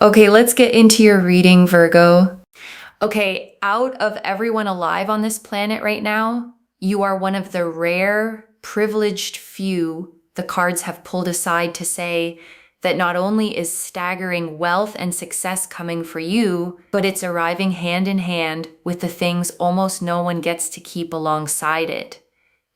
Okay, let's get into your reading, Virgo. Okay, out of everyone alive on this planet right now, you are one of the rare, privileged few the cards have pulled aside to say that not only is staggering wealth and success coming for you, but it's arriving hand in hand with the things almost no one gets to keep alongside it.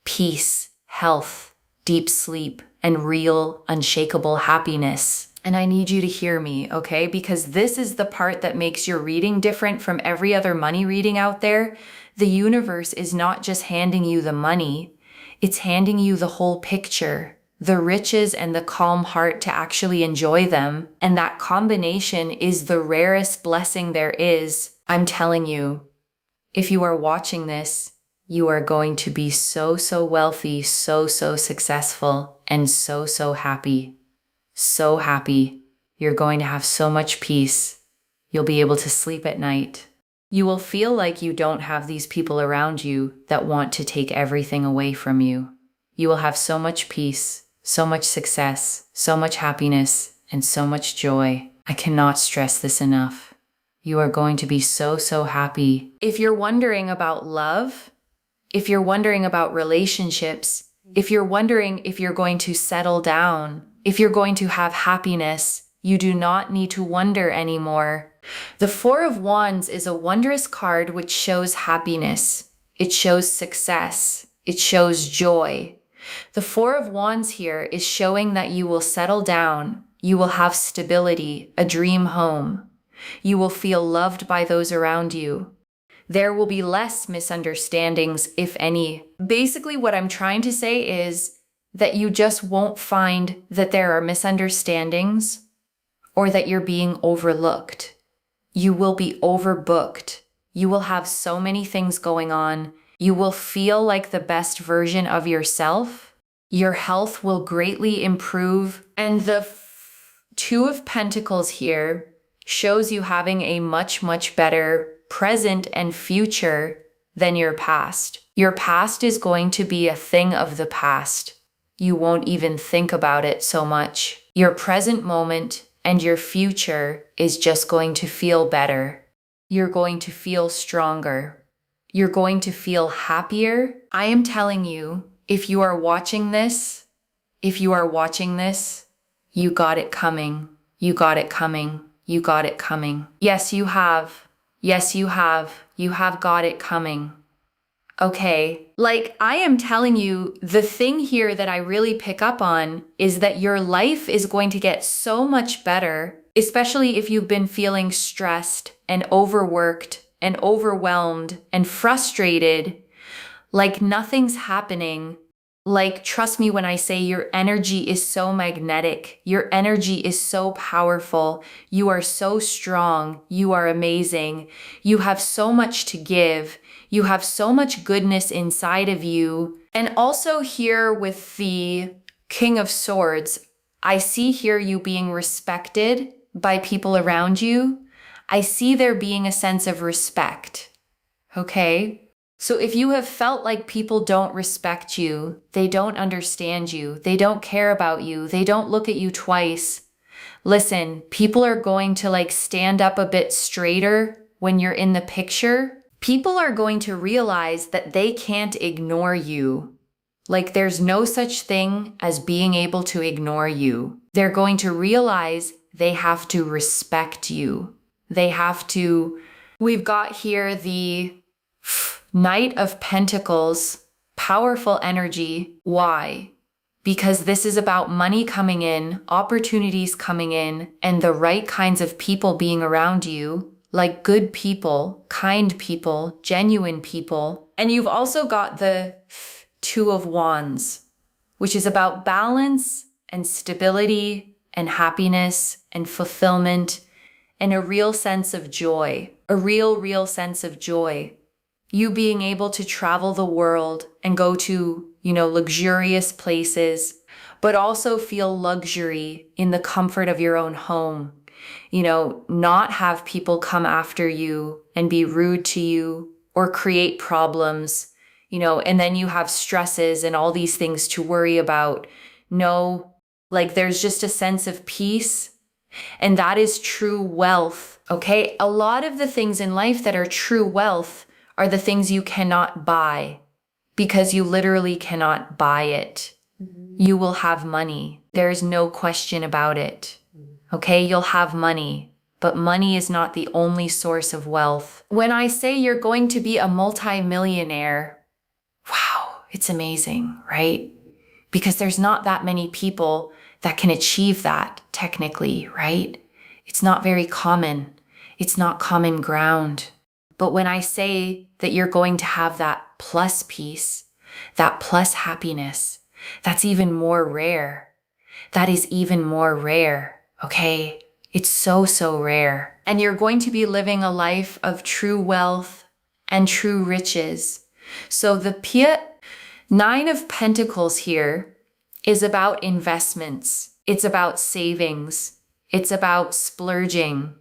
Peace, health, deep sleep, and real, unshakable happiness. And I need you to hear me, okay? Because this is the part that makes your reading different from every other money reading out there. The universe is not just handing you the money, it's handing you the whole picture, the riches and the calm heart to actually enjoy them. And that combination is the rarest blessing there is. I'm telling you, if you are watching this, you are going to be so wealthy, so successful, and so happy. So happy. You're going to have so much peace. You'll be able to sleep at night. You will feel like you don't have these people around you that want to take everything away from you. You will have so much peace, so much success, so much happiness, and so much joy. I cannot stress this enough. You are going to be so happy. If you're wondering about love, if you're wondering about relationships, if you're wondering if you're going to settle down, if you're going to have happiness, you do not need to wonder anymore. The Four of Wands is a wondrous card which shows happiness. It shows success. It shows joy. The Four of Wands here is showing that you will settle down. You will have stability, a dream home. You will feel loved by those around you. There will be less misunderstandings, if any. Basically, what I'm trying to say is that you just won't find that there are misunderstandings or that you're being overlooked. You will be overbooked. You will have so many things going on. You will feel like the best version of yourself. Your health will greatly improve. And the Two of Pentacles here shows you having a much better present and future than your past. Your past is going to be a thing of the past. You won't even think about it so much. Your present moment and your future is just going to feel better. You're going to feel stronger. You're going to feel happier. I am telling you, if you are watching this, you got it coming. You got it coming. You got it coming. Yes, you have. Yes, you have. You have got it coming. Okay, like I am telling you, the thing here that I really pick up on is that your life is going to get so much better, especially if you've been feeling stressed and overworked and overwhelmed and frustrated, like nothing's happening. Like, trust me when I say your energy is so magnetic. Your energy is so powerful. You are so strong. You are amazing. You have so much to give. You have so much goodness inside of you. And also here with the King of Swords, I see here you being respected by people around you. I see there being a sense of respect. Okay? So if you have felt like people don't respect you, they don't understand you, they don't care about you, they don't look at you twice, listen, people are going to stand up a bit straighter when you're in the picture. People are going to realize that they can't ignore you. Like there's no such thing as being able to ignore you. They're going to realize they have to respect you. They have to. We've got here the Knight of Pentacles, powerful energy. Why? Because this is about money coming in, opportunities coming in, and the right kinds of people being around you, like good people, kind people, genuine people. And you've also got the Two of Wands, which is about balance and stability and happiness and fulfillment and a real sense of joy, a real sense of joy. You being able to travel the world and go to, luxurious places, but also feel luxury in the comfort of your own home. Not have people come after you and be rude to you or create problems, and then you have stresses and all these things to worry about. No, there's just a sense of peace And that is true wealth, okay? A lot of the things in life that are true wealth are the things you cannot buy because you literally cannot buy it. You will have money. There's no question about it. Okay, you'll have money, but money is not the only source of wealth. When I say you're going to be a multi-millionaire, wow, it's amazing, right? Because there's not that many people that can achieve that technically, right? It's not very common. It's not common ground. But when I say that you're going to have that plus peace, that plus happiness, that's even more rare. That is even more rare, okay? It's so, so rare. And you're going to be living a life of true wealth and true riches. So the Nine of Pentacles here is about investments. It's about savings. It's about splurging.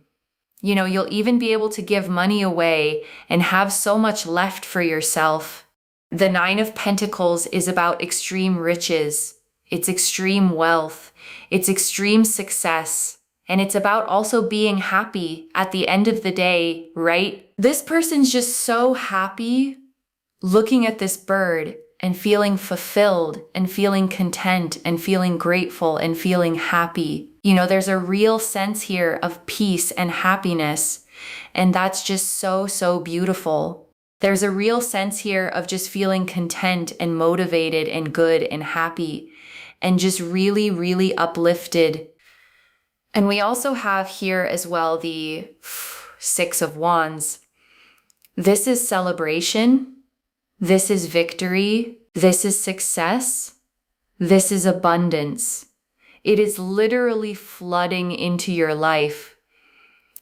You know, you'll even be able to give money away and have so much left for yourself. The Nine of Pentacles is about extreme riches. It's extreme wealth. It's extreme success. And it's about also being happy at the end of the day, right? This person's just so happy looking at this bird and feeling fulfilled and feeling content and feeling grateful and feeling happy. You know, there's a real sense here of peace and happiness. And that's just so, so beautiful. There's a real sense here of just feeling content and motivated and good and happy and just really, really uplifted. And we also have here as well the Six of Wands. This is celebration. This is victory. This is success. This is abundance. It is literally flooding into your life.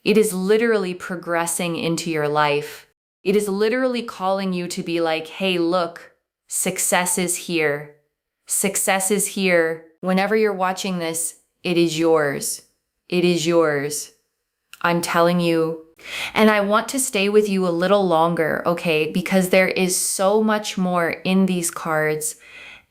It is literally progressing into your life. It is literally calling you to be like, hey, look, success is here. Success is here. Whenever you're watching this, it is yours. It is yours. I'm telling you. And I want to stay with you a little longer, okay? Because there is so much more in these cards,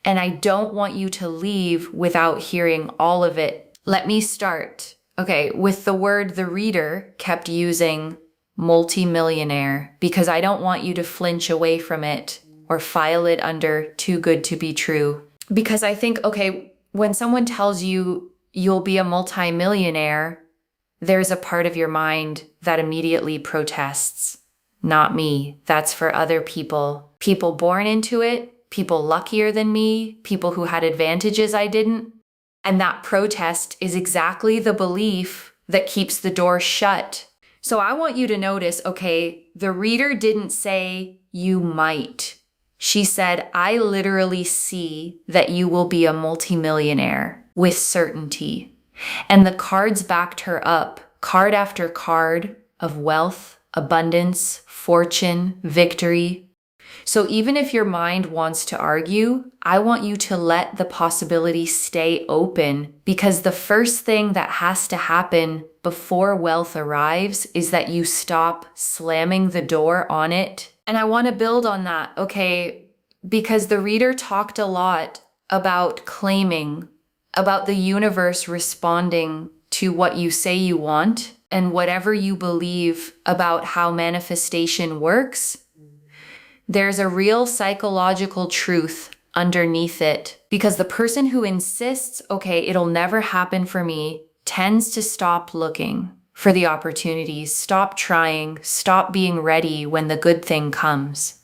and I don't want you to leave without hearing all of it. Let me start, okay, with the word the reader kept using multi-millionaire, because I don't want you to flinch away from it or file it under too good to be true. Because I think, okay, when someone tells you you'll be a multi-millionaire, there's a part of your mind that immediately protests. Not me. That's for other people. People born into it, people luckier than me, people who had advantages I didn't. And that protest is exactly the belief that keeps the door shut. So I want you to notice, okay, the reader didn't say you might. She said, I literally see that you will be a multimillionaire with certainty. And the cards backed her up, card after card of wealth, abundance, fortune, victory. So even if your mind wants to argue, I want you to let the possibility stay open, because the first thing that has to happen before wealth arrives is that you stop slamming the door on it. And I want to build on that, okay? Because the reader talked a lot about claiming, about the universe responding to what you say you want, and whatever you believe about how manifestation works, there's a real psychological truth underneath it. Because the person who insists, okay, it'll never happen for me, tends to stop looking for the opportunities, stop trying, stop being ready when the good thing comes.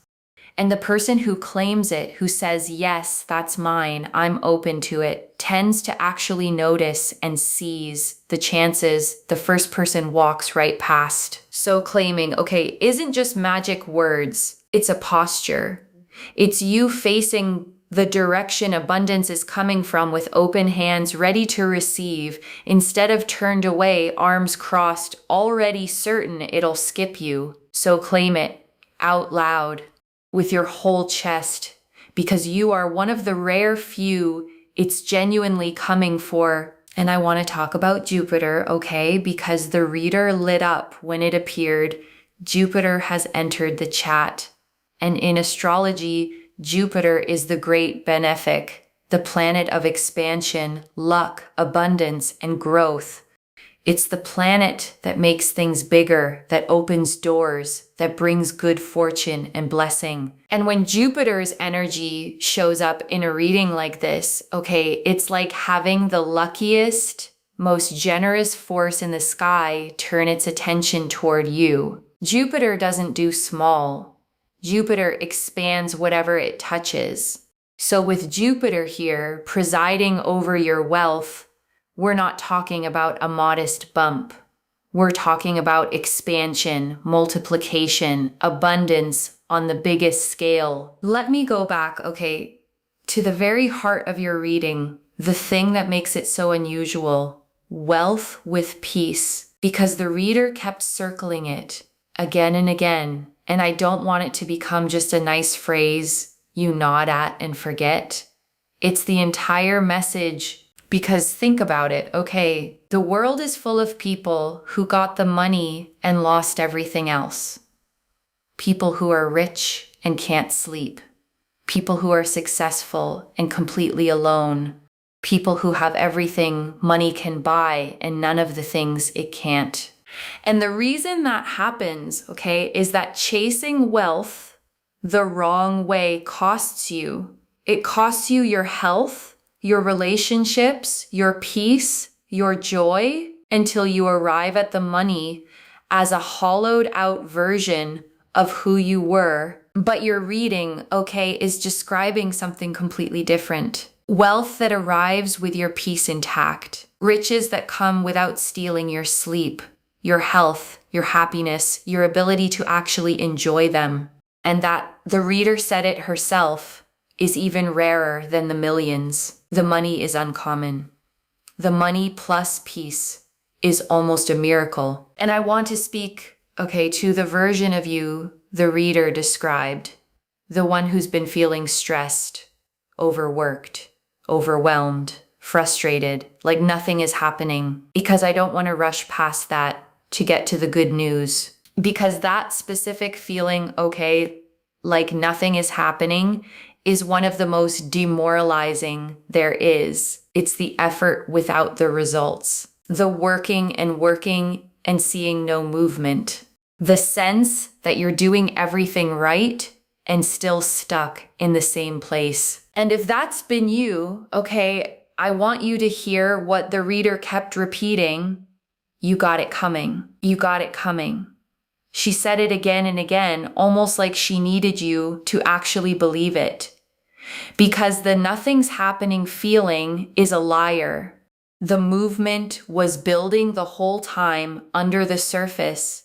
And the person who claims it, who says, yes, that's mine, I'm open to it, tends to actually notice and seize the chances the first person walks right past. So claiming, okay, isn't just magic words, it's a posture. It's you facing the direction abundance is coming from with open hands, ready to receive, instead of turned away, arms crossed, already certain it'll skip you. So claim it out loud, with your whole chest, because you are one of the rare few it's genuinely coming for. And I want to talk about Jupiter, okay? Because the reader lit up when it appeared. Jupiter has entered the chat. And in astrology, Jupiter is the great benefic, the planet of expansion, luck, abundance, and growth. It's the planet that makes things bigger, that opens doors, that brings good fortune and blessing. And when Jupiter's energy shows up in a reading like this, okay, it's like having the luckiest, most generous force in the sky turn its attention toward you. Jupiter doesn't do small. Jupiter expands whatever it touches. So with Jupiter here presiding over your wealth, we're not talking about a modest bump. We're talking about expansion, multiplication, abundance on the biggest scale. Let me go back, okay, to the very heart of your reading, the thing that makes it so unusual, wealth with peace, because the reader kept circling it again and again. And I don't want it to become just a nice phrase you nod at and forget. It's the entire message. Because think about it, okay, the world is full of people who got the money and lost everything else. People who are rich and can't sleep. People who are successful and completely alone. People who have everything money can buy and none of the things it can't. And the reason that happens, okay, is that chasing wealth the wrong way costs you. It costs you your health, your relationships, your peace, your joy, until you arrive at the money as a hollowed out version of who you were. But your reading, okay, is describing something completely different. Wealth that arrives with your peace intact. Riches that come without stealing your sleep, your health, your happiness, your ability to actually enjoy them. And that, the reader said it herself, is even rarer than the millions. The money is uncommon. The money plus peace is almost a miracle. And I want to speak, okay, to the version of you the reader described, the one who's been feeling stressed, overworked, overwhelmed, frustrated, like nothing is happening, because I don't want to rush past that to get to the good news. Because that specific feeling, okay, like nothing is happening, is one of the most demoralizing there is. It's the effort without the results. The working and seeing no movement. The sense that you're doing everything right and still stuck in the same place. And if that's been you, okay, I want you to hear what the reader kept repeating. You got it coming. You got it coming. She said it again and again, almost like she needed you to actually believe it. Because the nothing's happening feeling is a liar. The movement was building the whole time under the surface,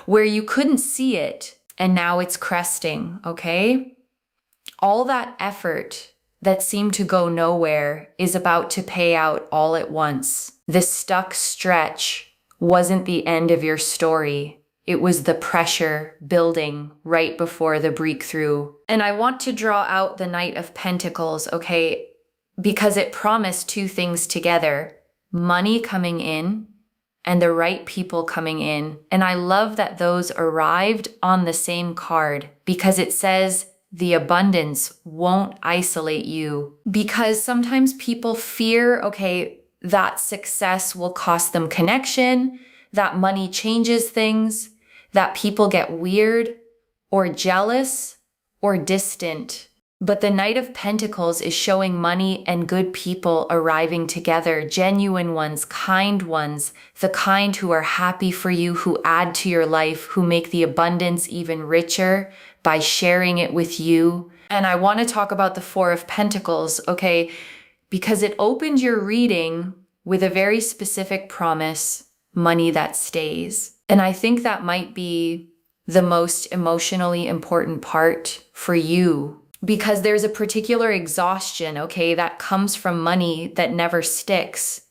where you couldn't see it, and now it's cresting, okay? All that effort that seemed to go nowhere is about to pay out all at once. The stuck stretch wasn't the end of your story. It was the pressure building right before the breakthrough. And I want to draw out the Knight of Pentacles, okay, because it promised two things together. Money coming in and the right people coming in. And I love that those arrived on the same card because it says the abundance won't isolate you. Because sometimes people fear, okay, that success will cost them connection, that money changes things, that people get weird or jealous or distant. But the Knight of Pentacles is showing money and good people arriving together, genuine ones, kind ones, the kind who are happy for you, who add to your life, who make the abundance even richer by sharing it with you. And I want to talk about the Four of Pentacles, okay, because it opened your reading with a very specific promise, money that stays. And I think that might be the most emotionally important part for you, because there's a particular exhaustion, okay, that comes from money that never sticks.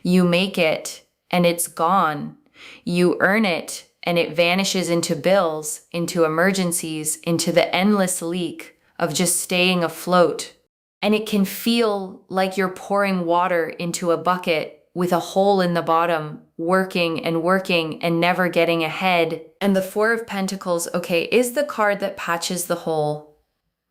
You make it and it's gone. You earn it and it vanishes into bills, into emergencies, into the endless leak of just staying afloat. And it can feel like you're pouring water into a bucket with a hole in the bottom, working and never getting ahead. And the Four of Pentacles, okay, is the card that patches the hole.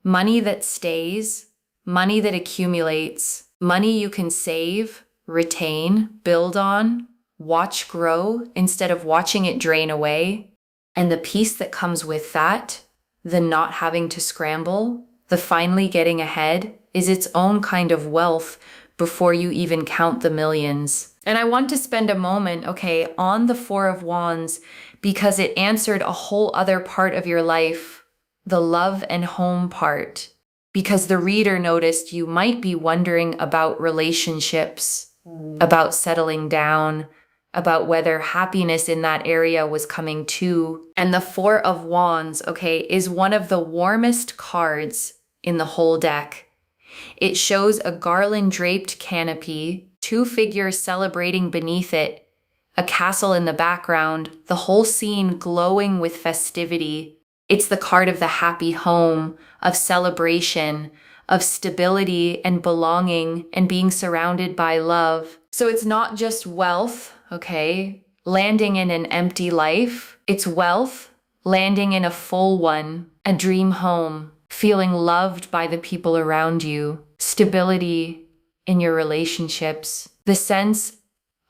Money that stays, money that accumulates, money you can save, retain, build on, watch grow instead of watching it drain away. And the peace that comes with that, the not having to scramble, the finally getting ahead, is its own kind of wealth before you even count the millions. And I want to spend a moment, okay, on the Four of Wands because it answered a whole other part of your life, the love and home part. Because the reader noticed you might be wondering about relationships, about settling down, about whether happiness in that area was coming too. And the Four of Wands, okay, is one of the warmest cards in the whole deck. It shows a garland draped canopy, two figures celebrating beneath it, a castle in the background, the whole scene glowing with festivity. It's the card of the happy home, of celebration, of stability and belonging and being surrounded by love. So it's not just wealth, okay, landing in an empty life. It's wealth, landing in a full one, a dream home, feeling loved by the people around you, stability in your relationships, the sense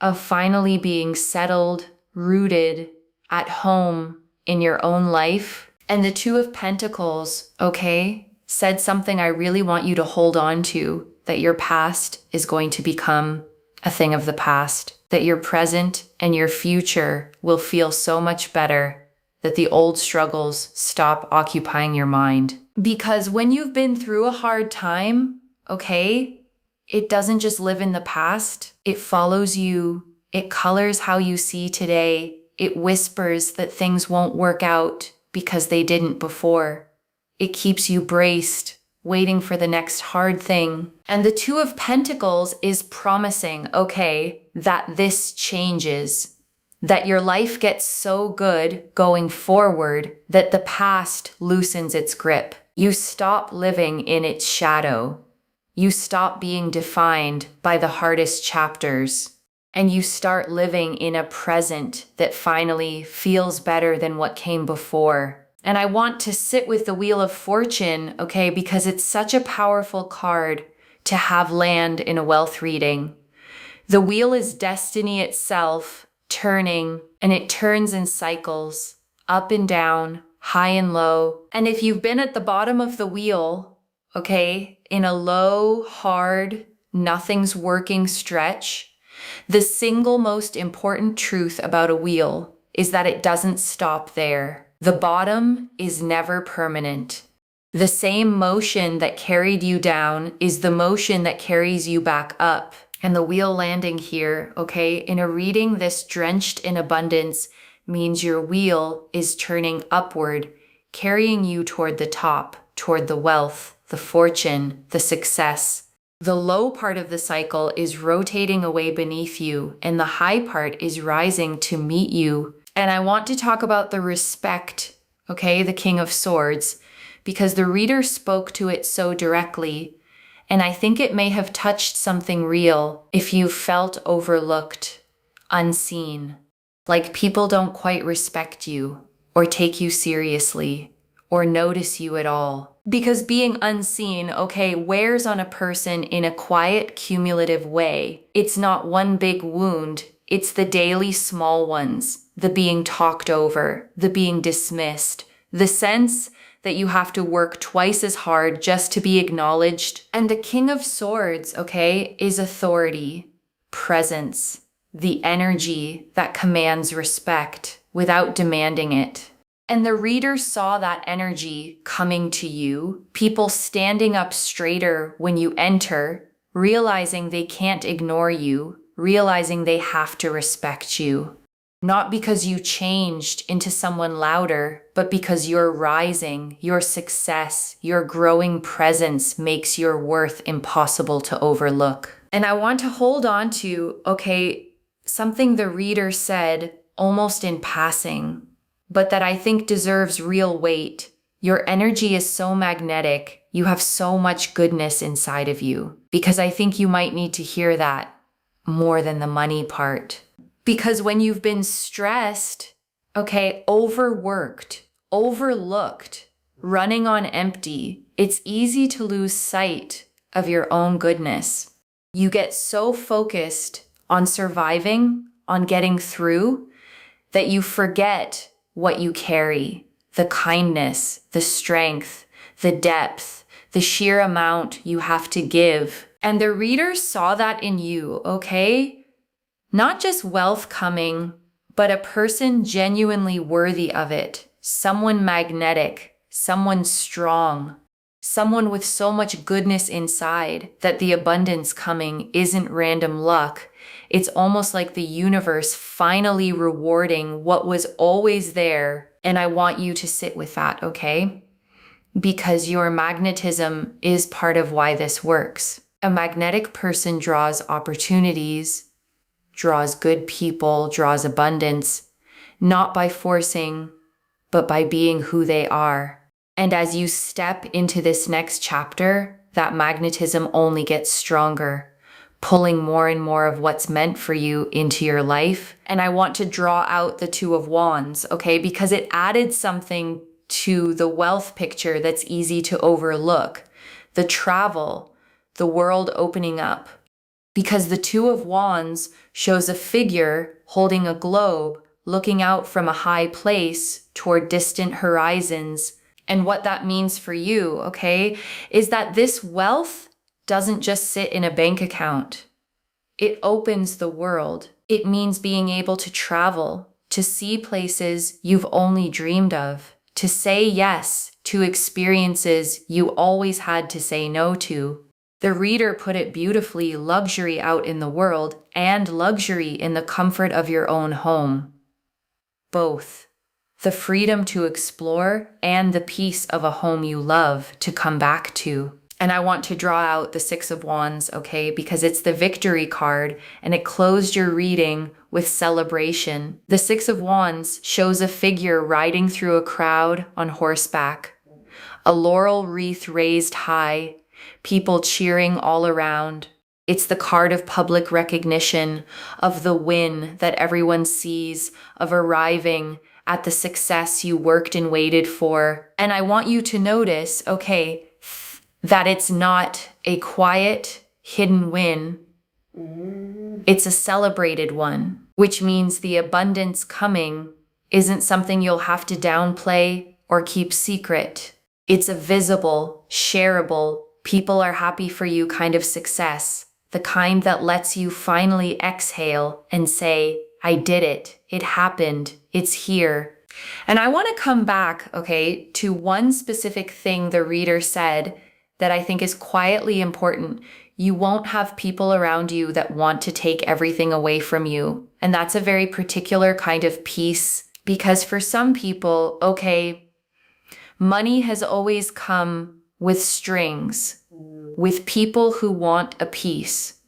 of finally being settled, rooted, at home in your own life. And the Two of Pentacles, okay, said something I really want you to hold on to, that your past is going to become a thing of the past, that your present and your future will feel so much better, that the old struggles stop occupying your mind. Because when you've been through a hard time, okay, it doesn't just live in the past. It follows you. It colors how you see today. It whispers that things won't work out because they didn't before. It keeps you braced, waiting for the next hard thing. And the Two of Pentacles is promising, okay, that this changes, that your life gets so good going forward that the past loosens its grip. You stop living in its shadow. You stop being defined by the hardest chapters, and you start living in a present that finally feels better than what came before. And I want to sit with the Wheel of Fortune, okay, because it's such a powerful card to have land in a wealth reading. The wheel is destiny itself, turning, and it turns in cycles, up and down, high and low. And if you've been at the bottom of the wheel, okay, in a low, hard, nothing's working stretch, the single most important truth about a wheel is that it doesn't stop there. The bottom is never permanent. The same motion that carried you down is the motion that carries you back up. And the wheel landing here, okay, in a reading this drenched in abundance means your wheel is turning upward, carrying you toward the top, toward the wealth, the fortune, the success. The low part of the cycle is rotating away beneath you, and the high part is rising to meet you. And I want to talk about the respect, okay, the King of Swords, because the reader spoke to it so directly. And I think it may have touched something real if you felt overlooked, unseen, like people don't quite respect you or take you seriously or notice you at all. Because being unseen, okay, wears on a person in a quiet, cumulative way. It's not one big wound. It's the daily small ones, the being talked over, the being dismissed, the sense that you have to work twice as hard just to be acknowledged. And the King of Swords, okay, is authority, presence, the energy that commands respect without demanding it. And the reader saw that energy coming to you, people standing up straighter when you enter, realizing they can't ignore you, realizing they have to respect you. Not because you changed into someone louder, but because you're rising, your success, your growing presence makes your worth impossible to overlook. And I want to hold on to, okay, something the reader said almost in passing, but that I think deserves real weight. Your energy is so magnetic. You have so much goodness inside of you, because I think you might need to hear that more than the money part. Because when you've been stressed, okay, overworked, overlooked, running on empty, it's easy to lose sight of your own goodness. You get so focused on surviving, on getting through that you forget what you carry, the kindness, the strength, the depth, the sheer amount you have to give. And the reader saw that in you, okay? Not just wealth coming, but a person genuinely worthy of it, someone magnetic, someone strong, someone with so much goodness inside that the abundance coming isn't random luck. It's almost like the universe finally rewarding what was always there. And I want you to sit with that, okay? Because your magnetism is part of why this works. A magnetic person draws opportunities, draws good people, draws abundance, not by forcing, but by being who they are. And as you step into this next chapter, that magnetism only gets stronger, pulling more and more of what's meant for you into your life. And I want to draw out the Two of Wands, okay? Because it added something to the wealth picture that's easy to overlook. The travel, the world opening up. Because the Two of Wands shows a figure holding a globe, looking out from a high place toward distant horizons. And what that means for you, okay, is that this wealth doesn't just sit in a bank account. It opens the world. It means being able to travel, to see places you've only dreamed of, to say yes to experiences you always had to say no to. The reader put it beautifully, luxury out in the world and luxury in the comfort of your own home. Both. The freedom to explore and the peace of a home you love to come back to. And I want to draw out the Six of Wands, okay, because it's the victory card and it closed your reading with celebration. The Six of Wands shows a figure riding through a crowd on horseback, a laurel wreath raised high, people cheering all around. It's the card of public recognition, of the win that everyone sees, of arriving at the success you worked and waited for. And I want you to notice, okay, that it's not a quiet, hidden win. It's a celebrated one, which means the abundance coming isn't something you'll have to downplay or keep secret. It's a visible, shareable, people are happy for you kind of success, the kind that lets you finally exhale and say, I did it. It happened. It's here. And I want to come back, okay, to one specific thing the reader said that I think is quietly important. You won't have people around you that want to take everything away from you. And that's a very particular kind of peace, because for some people, okay, money has always come with strings, with people who want a piece,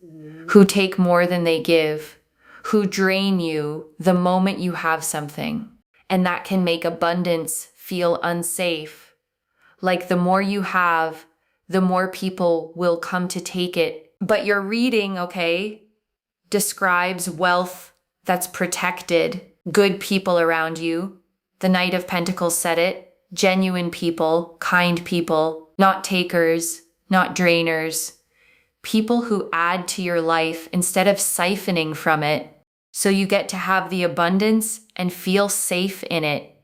who take more than they give, who drain you the moment you have something. And that can make abundance feel unsafe. Like the more you have, the more people will come to take it. But your reading, okay, describes wealth that's protected, good people around you. The Knight of Pentacles said it, genuine people, kind people, not takers, not drainers, people who add to your life instead of siphoning from it. So you get to have the abundance and feel safe in it,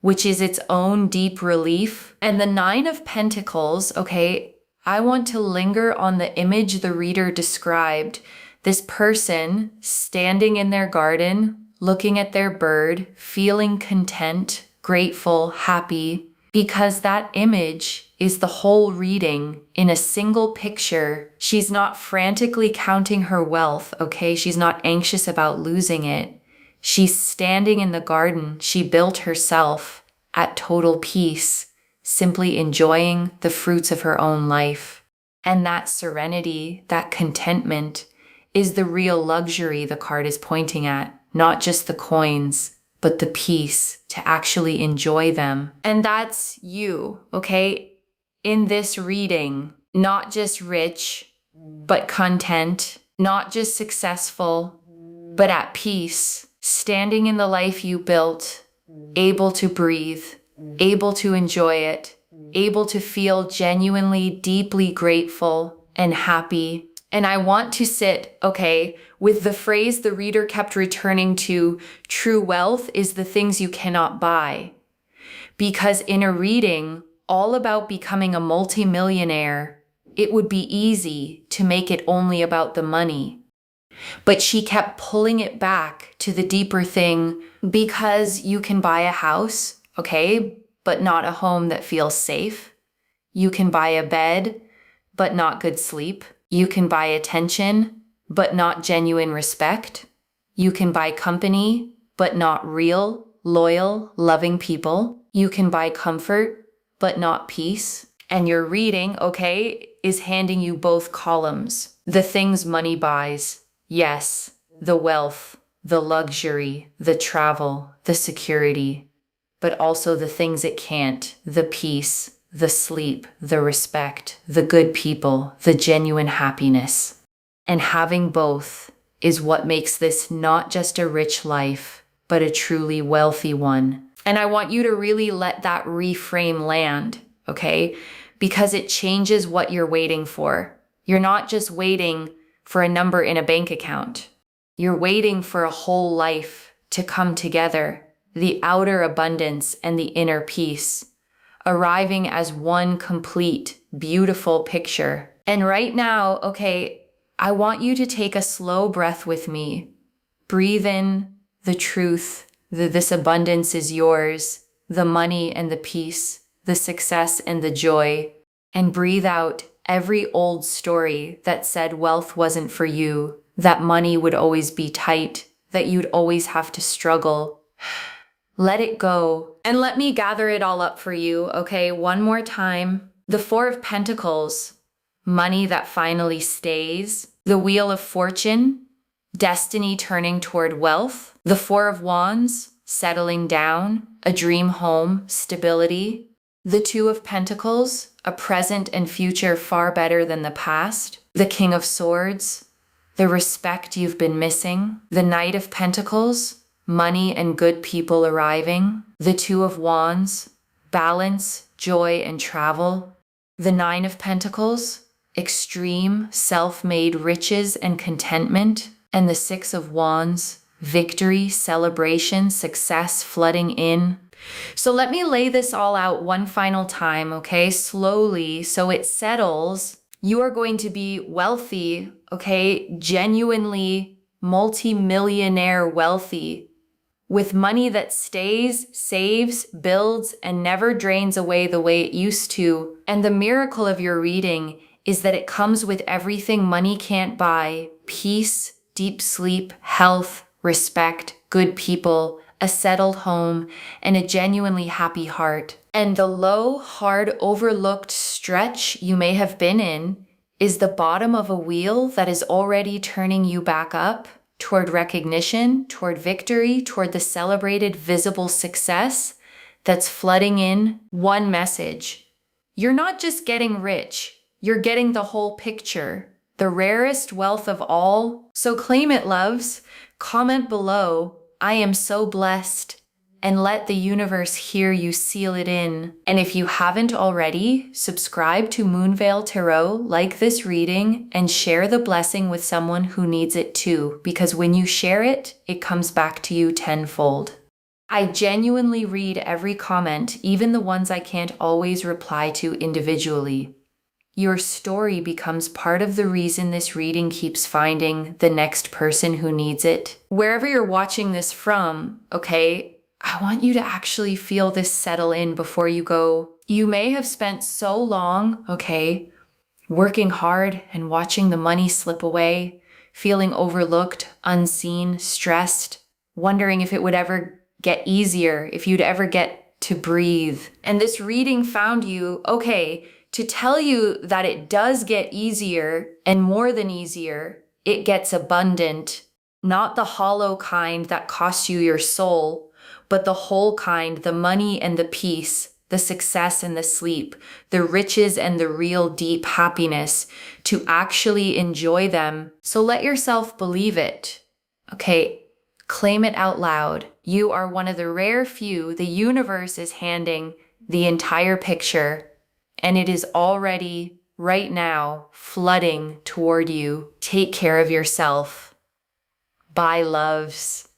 which is its own deep relief. And the Nine of Pentacles, okay, I want to linger on the image the reader described. This person standing in their garden, looking at their bird, feeling content, grateful, happy, because that image is the whole reading in a single picture. She's not frantically counting her wealth, okay? She's not anxious about losing it. She's standing in the garden she built herself at total peace, simply enjoying the fruits of her own life. And that serenity, that contentment, is the real luxury the card is pointing at, not just the coins, but the peace to actually enjoy them. And that's you, okay? In this reading, not just rich, but content, not just successful, but at peace, standing in the life you built, able to breathe, able to enjoy it, able to feel genuinely, deeply grateful and happy. And I want to sit, okay, with the phrase the reader kept returning to, true wealth is the things you cannot buy. Because in a reading all about becoming a multimillionaire, it would be easy to make it only about the money. But she kept pulling it back to the deeper thing, because you can buy a house, okay, but not a home that feels safe. You can buy a bed, but not good sleep. You can buy attention, but not genuine respect. You can buy company, but not real, loyal, loving people. You can buy comfort, but not peace. And your reading, okay, is handing you both columns. The things money buys. Yes, the wealth, the luxury, the travel, the security, but also the things it can't, the peace, the sleep, the respect, the good people, the genuine happiness. And having both is what makes this not just a rich life, but a truly wealthy one. And I want you to really let that reframe land, okay? Because it changes what you're waiting for. You're not just waiting for a number in a bank account. You're waiting for a whole life to come together, the outer abundance and the inner peace, arriving as one complete, beautiful picture. And right now, okay, I want you to take a slow breath with me. Breathe in the truth that this abundance is yours, the money and the peace, the success and the joy, and breathe out every old story that said wealth wasn't for you, that money would always be tight, that you'd always have to struggle. Let it go. And let me gather it all up for you, okay? One more time. The Four of Pentacles, money that finally stays. The Wheel of Fortune, destiny turning toward wealth. The Four of Wands, settling down, a dream home, stability. The Two of Pentacles, a present and future far better than the past. The King of Swords, the respect you've been missing. The Knight of Pentacles, money and good people arriving. The Two of Wands, balance, joy, and travel. The Nine of Pentacles, extreme, self-made riches and contentment. And the Six of Wands, victory, celebration, success flooding in. So let me lay this all out one final time, okay? Slowly, so it settles. You are going to be wealthy, okay? Genuinely multi-millionaire wealthy, with money that stays, saves, builds, and never drains away the way it used to. And the miracle of your reading is that it comes with everything money can't buy: peace, deep sleep, health, respect, good people, a settled home, and a genuinely happy heart. And the low, hard, overlooked stretch you may have been in is the bottom of a wheel that is already turning you back up toward recognition, toward victory, toward the celebrated visible success that's flooding in. One message: you're not just getting rich, you're getting the whole picture, the rarest wealth of all. So claim it, loves. Comment below, I am so blessed, and let the universe hear you seal it in. And if you haven't already, subscribe to Moonveil Tarot, like this reading, and share the blessing with someone who needs it too, because when you share it, it comes back to you tenfold. I genuinely read every comment, even the ones I can't always reply to individually. Your story becomes part of the reason this reading keeps finding the next person who needs it. Wherever you're watching this from, okay, I want you to actually feel this settle in before you go. You may have spent so long, okay, working hard and watching the money slip away, feeling overlooked, unseen, stressed, wondering if it would ever get easier, if you'd ever get to breathe. And this reading found you, okay, to tell you that it does get easier, and more than easier, it gets abundant. Not the hollow kind that costs you your soul, but the whole kind, the money and the peace, the success and the sleep, the riches and the real deep happiness, to actually enjoy them. So let yourself believe it. Okay, claim it out loud. You are one of the rare few the universe is handing the entire picture, and it is already right now flooding toward you. Take care of yourself. Bye, loves.